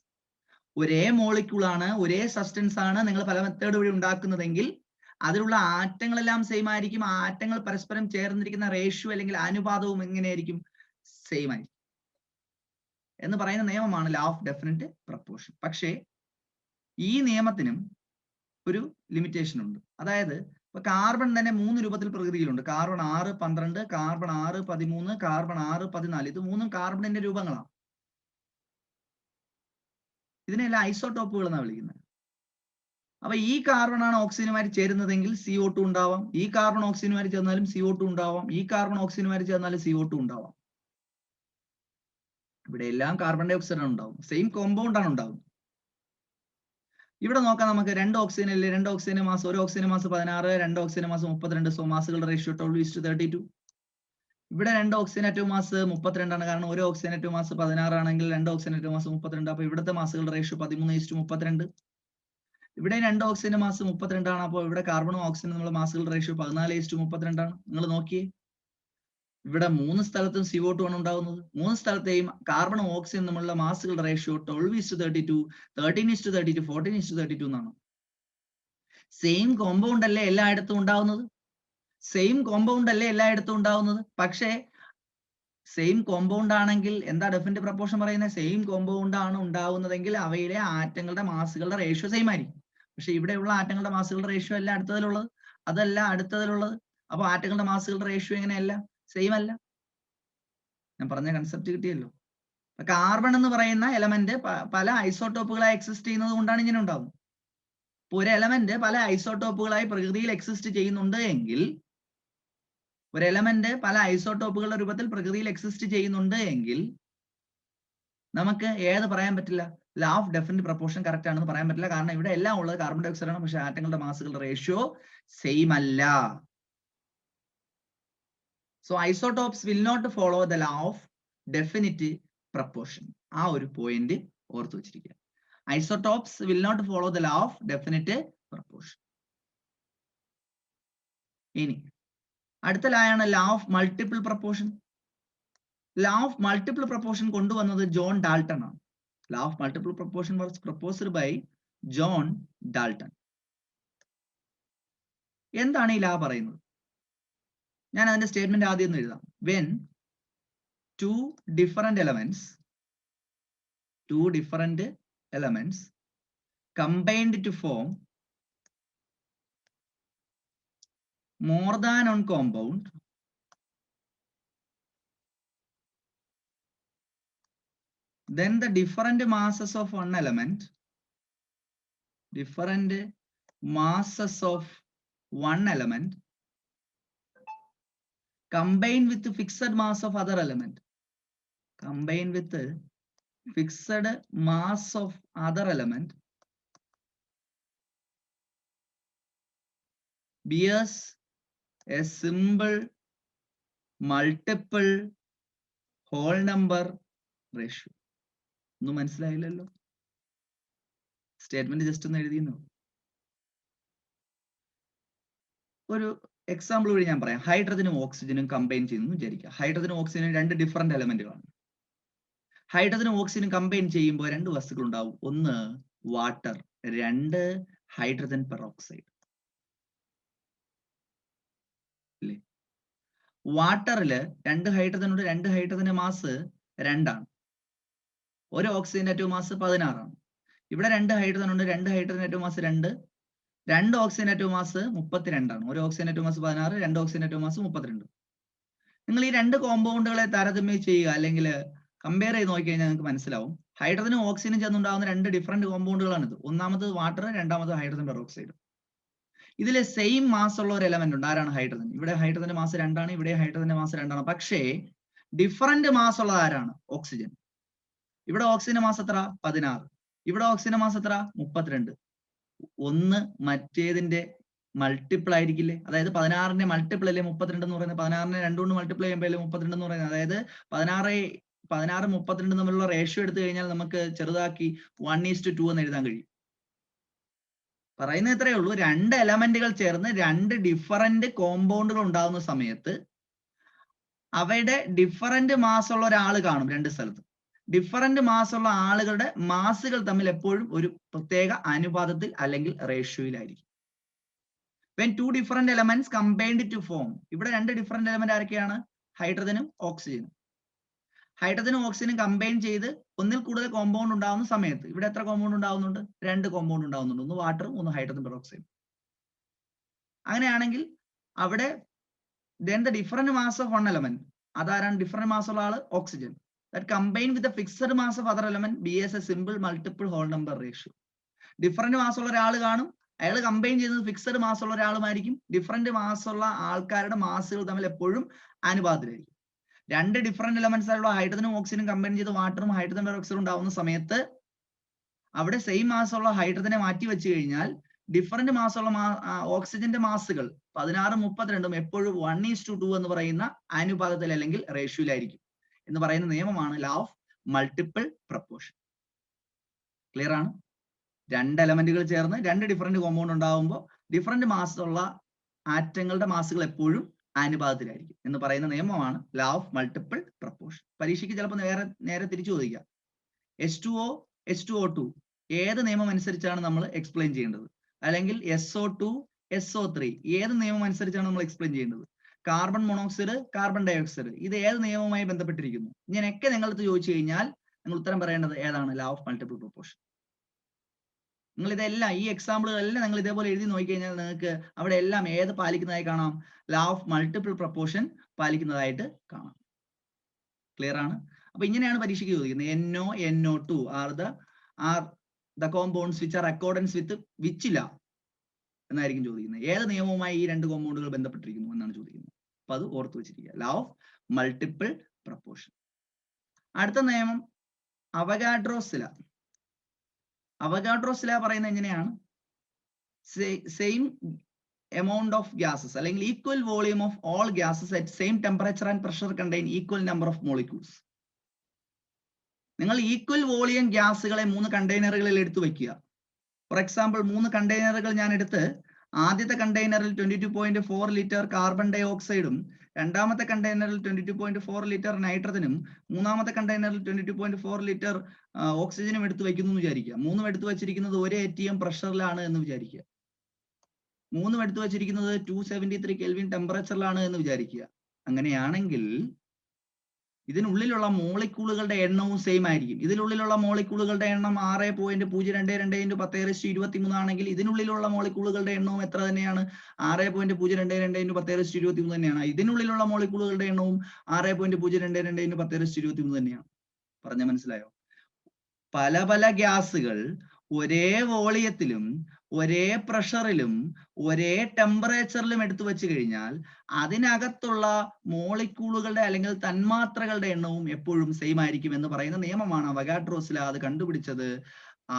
ഒരേ മോളിക്യൂൾ ആണ്, ഒരേ സബ്സ്റ്റൻസ് ആണ് നിങ്ങൾ പല മെത്തേഡ് വഴി ഉണ്ടാക്കുന്നതെങ്കിൽ അതിലുള്ള ആറ്റങ്ങളെല്ലാം സെയിം ആയിരിക്കും. ആ ആറ്റങ്ങൾ പരസ്പരം ചേർന്നിരിക്കുന്ന റേഷ്യോ അല്ലെങ്കിൽ അനുപാതവും എങ്ങനെയായിരിക്കും, സെയിം ആയിരിക്കും എന്ന് പറയുന്ന നിയമമാണ് ലോ ഓഫ് ഡെഫിനിറ്റ് പ്രപ്പോർഷൻ. പക്ഷേ ഈ നിയമത്തിനും ഒരു ലിമിറ്റേഷൻ ഉണ്ട്. അതായത് ഇപ്പൊ കാർബൺ തന്നെ 3 രൂപത്തിൽ പ്രകൃതിയിലുണ്ട്. Carbon 6-12, carbon 6-13, carbon 6-14. ഇത് 3 കാർബണിന്റെ രൂപങ്ങളാണ്. ഇതിനെല്ലാം ഐസോടോപ്പുകൾ എന്നാണ് വിളിക്കുന്നത്. അപ്പൊ ഈ കാർബൺ ആണ് ഓക്സിജനുമായി ചേരുന്നതെങ്കിൽ CO2 ഉണ്ടാവാം. ഈ കാർബൺ ഓക്സിജനുമായി ചേർന്നാലും CO2 ഉണ്ടാവാം. ഈ കാർബൺ ഓക്സിജനുമായി ചേർന്നാലും CO2 ഉണ്ടാവാം. ഇവിടെ എല്ലാം കാർബൺ ഡൈ ഓക്സൈഡ് ആണ് ഉണ്ടാവും. സെയിം കോമ്പൗണ്ട് ആണ് ഉണ്ടാവും. ഇവിടെ നോക്കാം നമുക്ക് 2 ഓക്സിജൻ അല്ലേ, 2 ഓക്സിജന്റെ മാസ്, ഒരു ഓക്സിജന്റെ മാസ് 16, 2 ഓക്സിജന്റെ മാസ് 32. So മാസുകളുടെ ratio 12:32. ഇവിടെ 2 ഓക്സിജൻ ആറ്റവും മാസ് 32 ആണ്. കാരണം ഒരു ഓക്സിജൻ ആറ്റവും മാസ് 16 ആണെങ്കിൽ 2 ഓക്സിജൻ ആറ്റവും മാസ് 32. അപ്പൊ ഇവിടുത്തെ മാസുകളുടെ റേഷ്യോ 13:32. ഇവിടെ 2 ഓക്സിജന്റെ മാസ് 32 ആണ്. അപ്പോൾ ഇവിടെ കാർബണും ഓക്സിജനും നമ്മുടെ മാസുകളുടെ റേഷ്യോ 14:32 ആണ്. നിങ്ങൾ നോക്കിയേ, ഇവിടെ 3 സ്ഥലത്തും CO2 ആണ് ഉണ്ടാകുന്നത്. 3 സ്ഥലത്തെയും കാർബണും ഓക്സിജനും തമ്മിലുള്ള മാസുകളുടെ റേഷ്യോ 12:32, 13:32, 14:32 എന്നാണ്. സെയിം കോമ്പൗണ്ട് അല്ലേ എല്ലായിടത്തും ഉണ്ടാവുന്നത്? സെയിം കോമ്പൗണ്ട് അല്ലേ എല്ലായിടത്തും ഉണ്ടാവുന്നത്? പക്ഷേ സെയിം കോമ്പൗണ്ട് ആണെങ്കിൽ എന്താ ഡെഫിനിറ്റ് പ്രപ്പോർഷൻ പറയുന്നത്? സെയിം കോമ്പൗണ്ട് ആണ് ഉണ്ടാവുന്നതെങ്കിൽ അവയിലെ ആറ്റങ്ങളുടെ മാസുകളുടെ റേഷ്യോ സെയിം ആയിരിക്കും. പക്ഷെ ഇവിടെയുള്ള ആറ്റങ്ങളുടെ മാസുകളുടെ റേഷ്യോ അല്ല അടുത്തതിലുള്ളത്, അതല്ല അടുത്തതിലുള്ളത്. അപ്പൊ ആറ്റങ്ങളുടെ മാസുകളുടെ റേഷ്യോ എങ്ങനെയല്ല? സെയിം അല്ല. ഞാൻ പറഞ്ഞ കൺസെപ്റ്റ് കിട്ടിയല്ലോ. കാർബൺ എന്ന് പറയുന്ന എലമെന്റ് പല ഐസോട്ടോപ്പുകളായി എക്സിസ്റ്റ് ചെയ്യുന്നത് കൊണ്ടാണ് ഇങ്ങനെ ഉണ്ടാവുന്നത്. ഒരു എലമെന്റ് പല ഐസോട്ടോപ്പുകളായി പ്രകൃതിയിൽ എക്സിസ്റ്റ് ചെയ്യുന്നുണ്ട് എങ്കിൽ, ഒരു എലമെന്റ് പല ഐസോട്ടോപ്പുകളുടെ രൂപത്തിൽ പ്രകൃതിയിൽ എക്സിസ്റ്റ് ചെയ്യുന്നുണ്ട് എങ്കിൽ നമുക്ക് ഏത് പറയാൻ പറ്റില്ല? Law of definite proportion correct ആണെന്ന് പറയാൻ പറ്റില്ല. കാരണം ഇവിടെ എല്ലാം ഉള്ളത് കാർബൺ ഡൈ ഓക്സൈഡ് ആണ്, പക്ഷെ ആറ്റങ്ങളുടെ മാസുകളുടെ റേഷ്യോ സെയിം അല്ല. So isotopes will not follow the law of definite proportion. ആ ഒരു പോയിന്റ് ഓർത്തു വെച്ചിരിക്കുക. Isotopes will not follow the law of definite proportion. ഇനി അടുത്ത ലായാണ് law of multiple proportion. Law of multiple proportion കൊണ്ടുവന്നത് ജോൺ ഡാൾട്ടൺ ആണ്. Law of multiple proportion was proposed by John Dalton. എന്താണ് ഈ law പറയുന്നത്? ഞാൻ അതിന്റെ സ്റ്റേറ്റ്മെന്റ് ആദ്യം ഒന്ന് എഴുതാം. When two different elements combined to form more than one compound, then the different masses of one element, combined with the fixed mass of other element, bears a simple multiple whole number ratio. ഒന്നും മനസ്സിലായില്ലല്ലോ? Statement just ഒന്ന് എഴുതിയെന്നു. ഒരു example വഴി ഞാൻ പറയാം. ഹൈഡ്രജനും ഓക്സിജനും combine ചെയ്യുന്നു വിചാരിക്കുക. ഹൈഡ്രജനും ഓക്സിജനും രണ്ട് ഡിഫറെന്റ് എലമെന്റുകളാണ്. ഹൈഡ്രജനും ഓക്സിജനും കമ്പൈൻ ചെയ്യുമ്പോൾ രണ്ട് വസ്തുക്കൾ ഉണ്ടാവും. ഒന്ന് വാട്ടർ, രണ്ട് ഹൈഡ്രജൻ പെറോക്സൈഡ്. അല്ലേ? വാട്ടറില് രണ്ട് ഹൈഡ്രജൻ ഉണ്ട്. രണ്ട് ഹൈഡ്രജന്റെ മാസ് 2 ആണ്. ഒരു ഓക്സിജന്റെ ആറ്റവും മാസ് 16 ആണ്. ഇവിടെ രണ്ട് ഹൈഡ്രജൻ ഉണ്ട്. രണ്ട് ഹൈഡ്രജൻ ആറ്റവും മാസ് 2. രണ്ട് ഓക്സിജൻ ആറ്റവും മാസ് 32 ആണ്. ഒരു ഓക്സിജൻ ആറ്റവും മാസ് 16, രണ്ട് ഓക്സിജൻ ആറ്റവും മാസ് 32. നിങ്ങൾ ഈ രണ്ട് കോമ്പൗണ്ടുകളെ താരതമ്യം ചെയ്യുക അല്ലെങ്കിൽ കമ്പയർ ചെയ്ത് നോക്കി കഴിഞ്ഞാൽ നിങ്ങൾക്ക് മനസ്സിലാവും ഹൈഡ്രജനും ഓക്സിജനും ചേർന്നുണ്ടാകുന്ന രണ്ട് ഡിഫറെന്റ് കോമ്പൗണ്ടുകളാണിത്. ഒന്നാമത് വാട്ടർ, രണ്ടാമത് ഹൈഡ്രജൻ പെറോക്സൈഡ്. ഇതിലെ സെയിം മാസ് ഉള്ള ഒരു എലമെന്റ് ഉണ്ട്. ആരാണ്? ഹൈഡ്രജൻ. ഇവിടെ ഹൈഡ്രജന്റെ മാസ് 2 ആണ്, ഇവിടെ ഹൈഡ്രജന്റെ മാസ് 2 ആണ്. പക്ഷേ ഡിഫറെന്റ് മാസ് ഉള്ളത് ആരാണ്? ഓക്സിജൻ. ഇവിടെ ഓക്സിജന്റെ മാസ് എത്ര? 16. ഇവിടെ ഓക്സിജന്റെ മാസ് എത്ര? 32. ഒന്ന് മറ്റേതിന്റെ മൾട്ടിപ്പിൾ ആയിരിക്കില്ലേ? അതായത് 16ന്റെ മൾട്ടിപ്പിൾ അല്ലേ 32 എന്ന് പറയുന്നത്? 16നെ 2 കൊണ്ട് മൾട്ടിപ്ലൈ ചെയ്യുമ്പോൾ 32 എന്ന് പറയുന്നത്. അതായത് 16 32 തമ്മിലുള്ള റേഷ്യോ എടുത്തു കഴിഞ്ഞാൽ നമുക്ക് ചെറുതാക്കി 1:2 എന്ന് എഴുതാൻ കഴിയും. പറയുന്നത് എത്രയേ ഉള്ളൂ, രണ്ട് എലമെന്റുകൾ ചേർന്ന് രണ്ട് ഡിഫറെന്റ് കോമ്പൗണ്ടുകൾ ഉണ്ടാകുന്ന സമയത്ത് അവയുടെ ഡിഫറെന്റ് മാസ് ഉള്ള ഒരാൾ കാണും. രണ്ട് സ്ഥലത്ത് ഡിഫറെന്റ് മാസ് ഉള്ള ആളുകളുടെ മാസുകൾ തമ്മിൽ എപ്പോഴും ഒരു പ്രത്യേക അനുപാതത്തിൽ അല്ലെങ്കിൽ റേഷ്യോയിലായിരിക്കും. When two different elements combined to form, ഇവിടെ രണ്ട് ഡിഫറെന്റ് എലമെന്റ് ആരൊക്കെയാണ്? ഹൈഡ്രജനും ഓക്സിജനും. ഹൈഡ്രജനും ഓക്സിജനും കമ്പൈൻ ചെയ്ത് ഒന്നിൽ കൂടുതൽ കോമ്പൗണ്ട് ഉണ്ടാകുന്ന സമയത്ത് ഇവിടെ എത്ര കോമ്പൗണ്ട് ഉണ്ടാകുന്നുണ്ട്? 2 കോമ്പൗണ്ട് ഉണ്ടാകുന്നുണ്ട്. ഒന്ന് വാട്ടറും ഒന്ന് ഹൈഡ്രജൻ പെറോക്സൈഡും. അങ്ങനെയാണെങ്കിൽ അവിടെ then the different mass of one element, അതാരാണ് ഡിഫറെന്റ് മാസ് ഉള്ള ആള്? Oxygen. That combined with the fixed mass of other element bears a simple multiple whole number ratio. Different mass ഉള്ള ഒരാൾ കാണും, അയാൾ കമ്പൈൻ ചെയ്യുന്നത് ഫിക്സഡ് മാസ് ഉള്ള ഒരാളുമായിരിക്കും. Different mass ഉള്ള ആൾക്കാരുടെ മാസുകൾ തമ്മിൽ എപ്പോഴും അനുപാതത്തിലായിരിക്കും. രണ്ട് ഡിഫറെന്റ് എലമെന്റ്സ് ആയിട്ടുള്ള ഹൈഡ്രജനും ഓക്സിജനും കമ്പൈൻ ചെയ്ത് വാട്ടറും ഹൈഡ്രജൻ പെറോക്സൈഡും ഉണ്ടാവുന്ന സമയത്ത് അവിടെ സെയിം മാസ് ഉള്ള ഹൈഡ്രജനെ മാറ്റി വെച്ച് കഴിഞ്ഞാൽ ഡിഫറെന്റ് മാസ് ഉള്ള ഓക്സിജന്റെ മാസുകൾ 16 32 എപ്പോഴും 1:2 എന്ന് പറയുന്ന അനുപാതത്തിൽ അല്ലെങ്കിൽ റേഷ്യോയിലായിരിക്കും എന്ന് പറയുന്ന നിയമമാണ് law of multiple proportion. Clear ആണ്? രണ്ട് എലമെന്റുകൾ ചേർന്ന് രണ്ട് ഡിഫറെന്റ് കോമ്പൗണ്ട് ഉണ്ടാകുമ്പോൾ ഡിഫറെന്റ് മാസ് ഉള്ള ആറ്റങ്ങളുടെ മാസുകൾ എപ്പോഴും അനുപാതത്തിലായിരിക്കും എന്ന് പറയുന്ന നിയമമാണ് ലോ ഓഫ് മൾട്ടിപ്പിൾ പ്രപ്പോർഷൻ. പരീക്ഷയ്ക്ക് ചിലപ്പോൾ നേരെ തിരിച്ചു ചോദിക്കാം, H2O H2O2 ഏത് നിയമം അനുസരിച്ചാണ് നമ്മൾ എക്സ്പ്ലെയിൻ ചെയ്യേണ്ടത്? അല്ലെങ്കിൽ SO2 SO3 ഏത് നിയമം അനുസരിച്ചാണ് നമ്മൾ എക്സ്പ്ലെയിൻ ചെയ്യേണ്ടത്? കാർബൺ മോണോക്സൈഡ് കാർബൺ ഡയോക്സൈഡ് ഇത് ഏത് നിയമവുമായി ബന്ധപ്പെട്ടിരിക്കുന്നു? ഇങ്ങനെയൊക്കെ നിങ്ങളടുത്ത് ചോദിച്ചു കഴിഞ്ഞാൽ നിങ്ങൾ ഉത്തരം പറയേണ്ടത് ഏതാണ്? Law of multiple proportion. നിങ്ങൾ ഇതെല്ലാം ഈ എക്സാമ്പിളുകളെല്ലാം നിങ്ങൾ ഇതേപോലെ എഴുതി നോക്കിക്കഴിഞ്ഞാൽ നിങ്ങൾക്ക് അവിടെ എല്ലാം ഏത് പാലിക്കുന്നതായി കാണാം? ലോ ഓഫ് മൾട്ടിപ്പിൾ പ്രപ്പോർഷൻ പാലിക്കുന്നതായിട്ട് കാണാം. ക്ലിയർ ആണ്? അപ്പൊ ഇങ്ങനെയാണ് പരീക്ഷയ്ക്ക് ചോദിക്കുന്നത്. NO NO2 are the compounds which are accordance with which law എന്നായിരിക്കും ചോദിക്കുന്നത്. ഏത് നിയമവുമായി ഈ രണ്ട് കോമ്പൗണ്ടുകൾ ബന്ധപ്പെട്ടിരിക്കുന്നു എന്നാണ് ചോദിക്കുന്നത്. അപ്പൊ അത് ഓർത്ത് വെച്ചിരിക്കുക, ലോ ഓഫ് മൾട്ടിപ്പിൾ പ്രപ്പോർഷൻ. അടുത്ത നിയമം അവഗാഡ്രോസ് ലോ. അവഗാഡ്രോസ് ലോ പറയുന്നത് എങ്ങനെയാണ്? സെയിം amount of gases അല്ലെങ്കിൽ equal volume of all gases at same temperature and pressure contain equal number of molecules. നിങ്ങൾ ഈക്വൽ വോളിയം ഗ്യാസുകളെ 3 കണ്ടെയ്നറുകളിൽ എടുത്തു വെക്കുക. ഫോർ എക്സാമ്പിൾ 3 കണ്ടെയ്നറുകൾ ഞാൻ എടുത്ത് ആദ്യത്തെ കണ്ടെയ്നറിൽ 22.4 ലിറ്റർ കാർബൺ ഡൈ ഓക്സൈഡും രണ്ടാമത്തെ കണ്ടെയ്നറിൽ 22.4 ലിറ്റർ നൈട്രജനും മൂന്നാമത്തെ കണ്ടെയ്നറിൽ 22.4 ലിറ്റർ ഓക്സിജനും എടുത്തു വെക്കുന്നു എന്ന് വിചാരിക്കുക. മൂന്നും എടുത്തു വെച്ചിരിക്കുന്നത് ഒരേ ATM പ്രഷറിലാണ് എന്ന് വിചാരിക്കുക. മൂന്നും എടുത്തു വെച്ചിരിക്കുന്നത് 273 കെൽവിൻ ടെമ്പറേച്ചറിലാണ് എന്ന് വിചാരിക്കുക. അങ്ങനെയാണെങ്കിൽ ഇതിനുള്ളിലുള്ള മോളിക്യൂളുകളുടെ എണ്ണവും സെയിം ആയിരിക്കും. ഇതിനുള്ളിലുള്ള മോളിക്യൂളുകളുടെ എണ്ണം 6.022 × 10⁻23 ആണെങ്കിൽ ഇതിനുള്ളിലുള്ള മോളിക്യൂളുകളുടെ എണ്ണവും എത്ര തന്നെയാണ്? 6.022 × 10⁻23 തന്നെയാണ്. ഇതിനുള്ളിലുള്ള മോളിക്യൂളുകളുടെ എണ്ണവും 6.022 × 10⁻23 തന്നെയാണ്. പറഞ്ഞ മനസ്സിലായോ? പല പല ഗ്യാസുകൾ ഒരേ വോളിയത്തിലും ഒരേ പ്രഷറിലും ഒരേ ടെമ്പറേച്ചറിലും എടുത്തു വെച്ച് കഴിഞ്ഞാൽ അതിനകത്തുള്ള മോളിക്യൂളുകളുടെ അല്ലെങ്കിൽ തന്മാത്രകളുടെ എണ്ണവും എപ്പോഴും സെയിം ആയിരിക്കും എന്ന് പറയുന്ന നിയമമാണ് അവഗാഡ്രോസ് ലോ. അത് കണ്ടുപിടിച്ചത്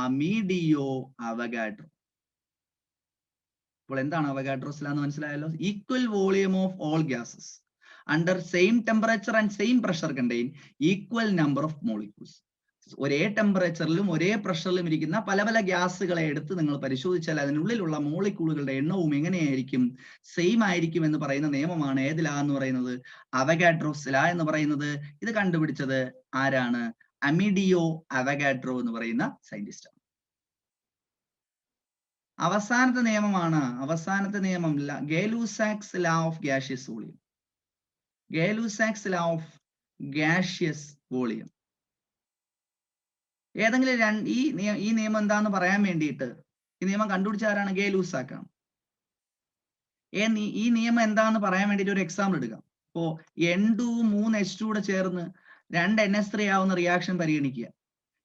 അമീഡിയോ അവഗാഡ്രോ. അപ്പോൾ എന്താണ് അവഗാഡ്രോസ് ലോ എന്ന് മനസ്സിലായല്ലോ? Equal volume of all gases under same temperature and same pressure contain equal number of molecules. ഒരേ ടെമ്പറേച്ചറിലും ഒരേ പ്രഷറിലും ഇരിക്കുന്ന പല പല ഗ്യാസുകളെ എടുത്ത് നിങ്ങൾ പരിശോധിച്ചാൽ അതിനുള്ളിലുള്ള മോളിക്യൂളുകളുടെ എണ്ണവും എങ്ങനെയായിരിക്കും? സെയിം ആയിരിക്കും എന്ന് പറയുന്ന നിയമമാണ് ഏത് ലോ എന്ന് പറയുന്നത്? അവഗാഡ്രോസ് ലോ എന്ന് പറയുന്നത്. ഇത് കണ്ടുപിടിച്ചത് ആരാണ്? അമീഡിയോ അവഗാഡ്രോ എന്ന് പറയുന്ന സയന്റിസ്റ്റ് ആണ്. അവസാനത്തെ നിയമം Gay Lussac's law of gaseous volume. Gay Lussac's law of gaseous volume. ഏതെങ്കിലും ഈ നിയമം എന്താന്ന് പറയാൻ വേണ്ടിയിട്ട് ഈ നിയമം കണ്ടുപിടിച്ച ആരാണ്? ഗേ-ലൂസാക്ക് ആണ്. ഈ നിയമം എന്താന്ന് പറയാൻ വേണ്ടിയിട്ട് ഒരു എക്സാമ്പിൾ എടുക്കാം. ഇപ്പോ N2 3 H2 കൂടെ ചേർന്ന് 2 NH3 ആവുന്ന റിയാക്ഷൻ പരിഗണിക്കുക.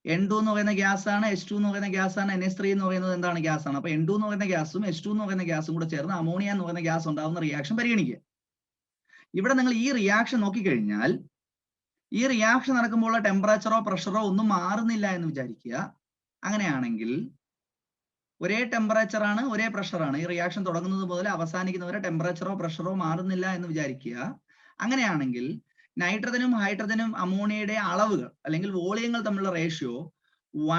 N2 എന്ന് പറയുന്ന ഗ്യാസ് ആണ്, H2 എന്ന് പറയുന്ന ഗ്യാസ് ആണ്, NH3 എന്ന് പറയുന്നത് എന്താണ്? ഗ്യാസ് ആണ്. അപ്പൊ N2 എന്ന് പറയുന്ന ഗ്യാസും H2 എന്ന് പറയുന്ന ഗ്യാസും കൂടെ ചേർന്ന് അമോണിയ എന്ന് പറയുന്ന ഗ്യാസ് ഉണ്ടാവുന്ന റിയാക്ഷൻ പരിഗണിക്കുക. ഇവിടെ നിങ്ങൾ ഈ റിയാക്ഷൻ നോക്കിക്കഴിഞ്ഞാൽ ഈ റിയാക്ഷൻ നടക്കുമ്പോൾ ടെമ്പറേച്ചറോ പ്രഷറോ ഒന്നും മാറുന്നില്ല എന്ന് വിചാരിക്കുക. അങ്ങനെയാണെങ്കിൽ ഒരേ ടെമ്പറേച്ചർ ആണ്, ഒരേ പ്രഷറാണ്. ഈ റിയാക്ഷൻ തുടങ്ങുന്നത് മുതൽ അവസാനിക്കുന്നവരെ ടെമ്പറേച്ചറോ പ്രഷറോ മാറുന്നില്ല എന്ന് വിചാരിക്കുക. അങ്ങനെയാണെങ്കിൽ നൈട്രജനും ഹൈഡ്രജനും അമോണിയയുടെ അളവുകൾ അല്ലെങ്കിൽ വോളിയങ്ങൾ തമ്മിലുള്ള റേഷ്യോ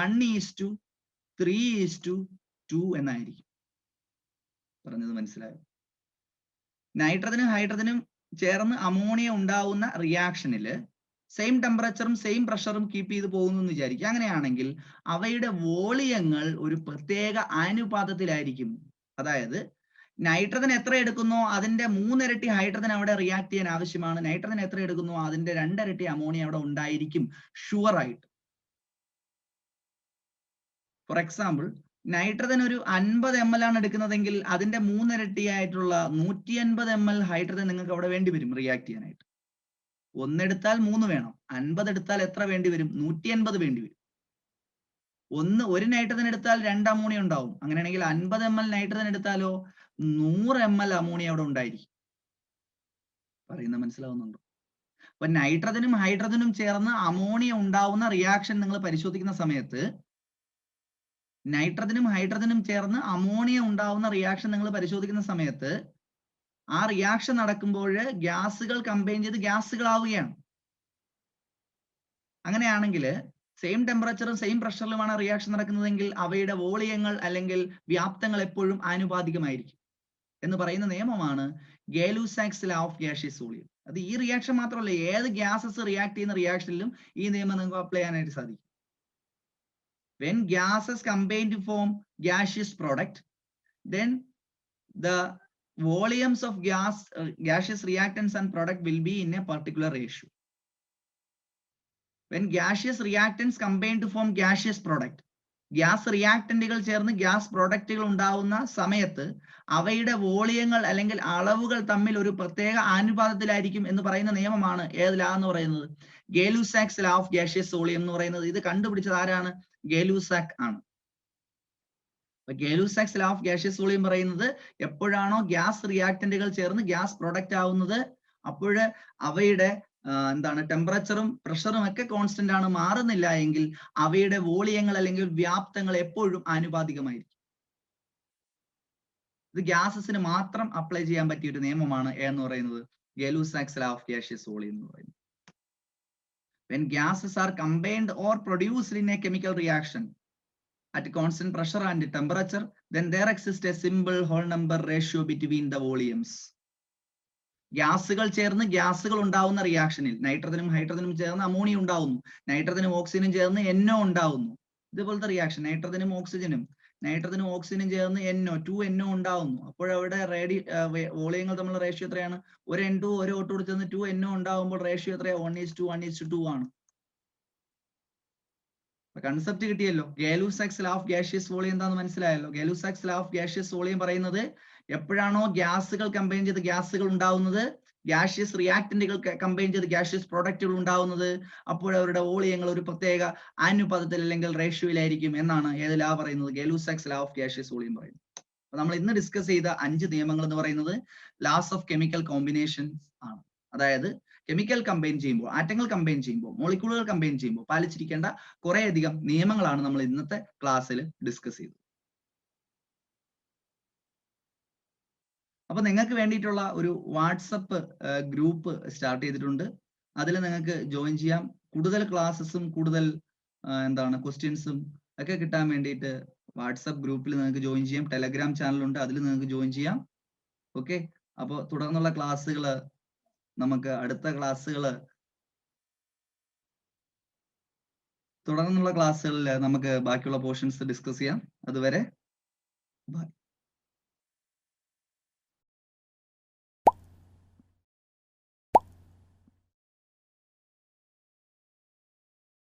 1:3:2 എന്നായിരിക്കും. പറഞ്ഞത് മനസ്സിലായോ? നൈട്രജനും ഹൈഡ്രജനും ചേർന്ന് അമോണിയ ഉണ്ടാവുന്ന റിയാക്ഷനിൽ സെയിം ടെമ്പറേച്ചറും സെയിം പ്രഷറും കീപ്പ് ചെയ്ത് പോകുന്നു എന്ന് വിചാരിക്കുക. അങ്ങനെയാണെങ്കിൽ അവയുടെ വോളിയങ്ങൾ ഒരു പ്രത്യേക അനുപാതത്തിലായിരിക്കും. അതായത് നൈട്രജൻ എത്ര എടുക്കുന്നോ അതിന്റെ 3 ഇരട്ടി ഹൈഡ്രജൻ അവിടെ റിയാക്ട് ചെയ്യാൻ ആവശ്യമാണ്. നൈട്രജൻ എത്ര എടുക്കുന്നോ അതിന്റെ 2 ഇരട്ടി അമോണിയ അവിടെ ഉണ്ടായിരിക്കും ഷുവർ ആയിട്ട്. ഫോർ എക്സാമ്പിൾ നൈട്രജൻ ഒരു 50 ml ആണ് എടുക്കുന്നതെങ്കിൽ അതിന്റെ 3 ഇരട്ടി ആയിട്ടുള്ള 150 ml ഹൈഡ്രജൻ നിങ്ങൾക്ക് അവിടെ വേണ്ടി വരും റിയാക്ട് ചെയ്യാനായിട്ട്. 1 എടുത്താൽ 3 വേണം, 50 എടുത്താൽ എത്ര വേണ്ടി വരും? 150 വേണ്ടി വരും. ഒരു നൈട്രജൻ എടുത്താൽ 2 അമോണിയ ഉണ്ടാവും. അങ്ങനെയാണെങ്കിൽ 50 ml നൈട്രജൻ എടുത്താലോ 100 ml അമോണിയ അവിടെ ഉണ്ടായിരിക്കും. പറയുന്നത് മനസ്സിലാവുന്നുണ്ടോ? അപ്പൊ നൈട്രജനും ഹൈഡ്രജനും ചേർന്ന് അമോണിയ ഉണ്ടാവുന്ന റിയാക്ഷൻ നിങ്ങൾ പരിശോധിക്കുന്ന സമയത്ത് ആ റിയാക്ഷൻ നടക്കുമ്പോൾ ഗ്യാസുകൾ കമ്പൈൻ ചെയ്ത് ഗ്യാസുകളാവുകയാണ്. അങ്ങനെയാണെങ്കിൽ സെയിം ടെമ്പറേച്ചറും സെയിം പ്രഷറിലുമാണ് റിയാക്ഷൻ നടക്കുന്നതെങ്കിൽ അവയുടെ വോളിയങ്ങൾ അല്ലെങ്കിൽ വ്യാപ്തങ്ങൾ എപ്പോഴും ആനുപാതികമായിരിക്കും എന്ന് പറയുന്ന നിയമമാണ് ഗേ-ലൂസാക്സ് ലോ ഓഫ് ഗ്യാസിയസ് വോളിയം. അത് ഈ റിയാക്ഷൻ മാത്രമല്ല, ഏത് ഗ്യാസസ് റിയാക്ട് ചെയ്യുന്ന റിയാക്ഷനിലും ഈ നിയമം നിങ്ങൾക്ക് അപ്ലൈ ചെയ്യാനായിട്ട് സാധിക്കും. When gases combine to form gaseous product, then the volumes of gaseous reactants and product will be in a particular ratio. When gaseous reactants combine to form gaseous product, gas റിയാക്ടന്റുകൾ ചേർന്ന് gas പ്രൊഡക്റ്റുകൾ ഉണ്ടാവുന്ന സമയത്ത് അവയുടെ വോളിയങ്ങൾ അല്ലെങ്കിൽ അളവുകൾ തമ്മിൽ ഒരു പ്രത്യേക ആനുപാതത്തിലായിരിക്കും എന്ന് പറയുന്ന നിയമമാണ് ഏത് ലാ എന്ന് പറയുന്നത്? ഗേ-ലൂസാക്സ് ലോ ഓഫ് ഗ്യാസിയസ് വോളിയം എന്ന് പറയുന്നത്. ഇത് കണ്ടുപിടിച്ചത് ആരാണ്? ഗേ-ലൂസാക്ക് ആണ്. അപ്പൊ ഗേ-ലൂസാക്സ് ലോ ഓഫ് ഗ്യാസിയസ് വോളിയം പറയുന്നത് എപ്പോഴാണോ ഗ്യാസ് റിയാക്ടന്റുകൾ ചേർന്ന് ഗ്യാസ് പ്രൊഡക്റ്റ് ആവുന്നത് അപ്പോൾ അവയുടെ ടെമ്പറേച്ചറും പ്രഷറും ഒക്കെ കോൺസ്റ്റന്റ് ആണ്, മാറുന്നില്ല എങ്കിൽ അവയുടെ വോളിയങ്ങൾ അല്ലെങ്കിൽ വ്യാപ്തങ്ങൾ എപ്പോഴും ആനുപാതികമായിരിക്കും. ഇത് ഗ്യാസസിന് മാത്രം അപ്ലൈ ചെയ്യാൻ പറ്റിയ ഒരു നിയമമാണ് എന്ന് പറയുന്നത് ഗേ-ലൂസാക്സ് ലോ ഓഫ് ഗ്യാസിയസ് വോളിയം എന്ന് പറയുന്നത്. When gases are combined or produced in a chemical reaction at constant pressure and temperature, then there exists a simple whole number ratio between the volumes. ഗ്യാസുകൾ ചേർന്ന് ഗ്യാസുകൾ ഉണ്ടാവുന്ന റിയാക്ഷനിൽ നൈട്രജനും ഹൈഡ്രജനും ചേർന്ന് അമോണിയ ഉണ്ടാവുന്നു, നൈട്രജനും ഓക്സിജനും ചേർന്ന് NO ഉണ്ടാവുന്നു. ഇതുപോലത്തെ റിയാക്ഷൻ നൈട്രജനും ഓക്സിജനും ചേർന്ന് NO ഉണ്ടാവുന്നു. അപ്പോഴവിടെ വോളിയങ്ങൾ തമ്മിലുള്ള റേഷ്യോ എത്രയാണ്? ഒരു N2 ഒരു O2 കൂടി ചേർന്ന് 2NO ഉണ്ടാവുമ്പോൾ റേഷ്യോ എത്രയാണ്? 1:2 ആണ്. കൺസെപ്റ്റ് കിട്ടിയല്ലോ. ഗേ-ലൂസാക്സ് ലോ ഓഫ് ഗ്യാസിയസ് വോളിയം എന്താണെന്ന് മനസ്സിലായല്ലോ. ഗേ-ലൂസാക്സ് ലോ ഓഫ് ഗ്യാസിയസ് വോളിയം പറയുന്നത് എപ്പോഴാണോ ഗ്യാസുകൾ കമ്പൈൻ ചെയ്ത് ഗ്യാസുകൾ ഉണ്ടാവുന്നത്, ഗ്യാസിയസ് റിയാക്ടന്റുകൾ കമ്പൈൻ ചെയ്ത് ഗ്യാസിയസ് പ്രൊഡക്റ്റുകൾ ഉണ്ടാവുന്നത്, അപ്പോൾ അവരുടെ വോളിയങ്ങൾ ഒരു പ്രത്യേക ആനുപാതത്തിൽ അല്ലെങ്കിൽ റേഷ്യോയിലായിരിക്കും എന്നാണ് ഏത് ലാ പറയുന്നത്? ഗേ-ലൂസാക്സ് ലോ ഓഫ് ഗ്യാസിയസ് വോളിയം പറയുന്നത്. അപ്പൊ നമ്മൾ ഇന്ന് ഡിസ്കസ് ചെയ്ത 5 നിയമങ്ങൾ എന്ന് പറയുന്നത് ലാസ് ഓഫ് കെമിക്കൽ കോമ്പിനേഷൻസ് ആണ്. അതായത് കെമിക്കൽ കമ്പൈൻ ചെയ്യുമ്പോൾ, ആറ്റങ്ങൾ കമ്പൈൻ ചെയ്യുമ്പോൾ, മോളിക്യൂളുകൾ കമ്പൈൻ ചെയ്യുമ്പോൾ പാലിച്ചിരിക്കേണ്ട കുറേയധികം നിയമങ്ങളാണ് നമ്മൾ ഇന്നത്തെ ക്ലാസ്സിൽ ഡിസ്കസ് ചെയ്തത്. അപ്പൊ നിങ്ങൾക്ക് വേണ്ടിയിട്ടുള്ള ഒരു വാട്സപ്പ് ഗ്രൂപ്പ് സ്റ്റാർട്ട് ചെയ്തിട്ടുണ്ട്. അതിൽ നിങ്ങൾക്ക് ജോയിൻ ചെയ്യാം. കൂടുതൽ ക്ലാസ്സസും കൂടുതൽ ക്വസ്റ്റ്യൻസും ഒക്കെ കിട്ടാൻ വേണ്ടിയിട്ട് വാട്സപ്പ് ഗ്രൂപ്പിൽ നിങ്ങൾക്ക് ജോയിൻ ചെയ്യാം. ടെലഗ്രാം ചാനലുണ്ട്, അതിൽ നിങ്ങൾക്ക് ജോയിൻ ചെയ്യാം. ഓക്കെ, അപ്പോൾ തുടർന്നുള്ള ക്ലാസ്സുകളിൽ നമുക്ക് ബാക്കിയുള്ള പോർഷൻസ് ഡിസ്കസ് ചെയ്യാം. അതുവരെ ബൈ.